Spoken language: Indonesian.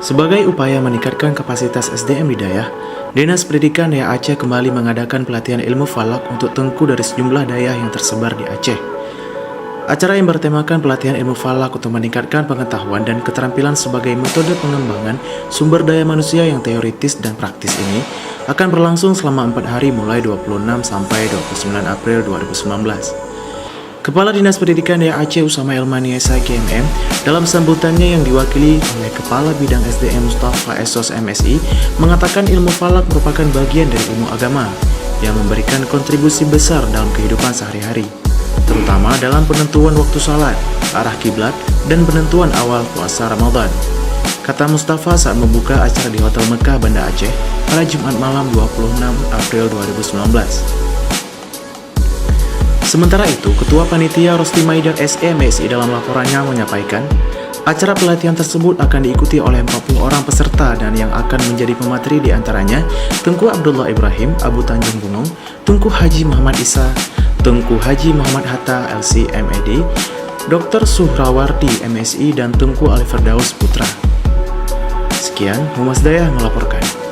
Sebagai upaya meningkatkan kapasitas SDM di daerah, Dinas Pendidikan Daerah Aceh kembali mengadakan pelatihan ilmu falak untuk tengku dari sejumlah daerah yang tersebar di Aceh. Acara yang bertemakan pelatihan ilmu falak untuk meningkatkan pengetahuan dan keterampilan sebagai metode pengembangan sumber daya manusia yang teoritis dan praktis ini akan berlangsung selama 4 hari mulai 26 sampai 29 April 2019. Kepala Dinas Pendidikan Daerah Aceh Usama Elmani SIKMM dalam sambutannya yang diwakili oleh Kepala Bidang SDM Mustafa Esos MSI mengatakan ilmu falak merupakan bagian dari ilmu agama yang memberikan kontribusi besar dalam kehidupan sehari-hari, terutama dalam penentuan waktu salat, arah kiblat, dan penentuan awal puasa Ramadan. Kata Mustafa saat membuka acara di Hotel Mekah Banda Aceh pada Jumat malam 26 April 2019. Sementara itu, Ketua Panitia Rosti Maidar SMSI dalam laporannya menyampaikan, acara pelatihan tersebut akan diikuti oleh 40 orang peserta dan yang akan menjadi pemateri diantaranya Tengku Abdullah Ibrahim, Abu Tanjung Bunung, Tengku Haji Muhammad Isa, Tengku Haji Muhammad Hatta LC MED, Dr. Suhrawardi MSI, dan Tengku Ali Firdaus Putra. Sekian, Humas Dayah melaporkan.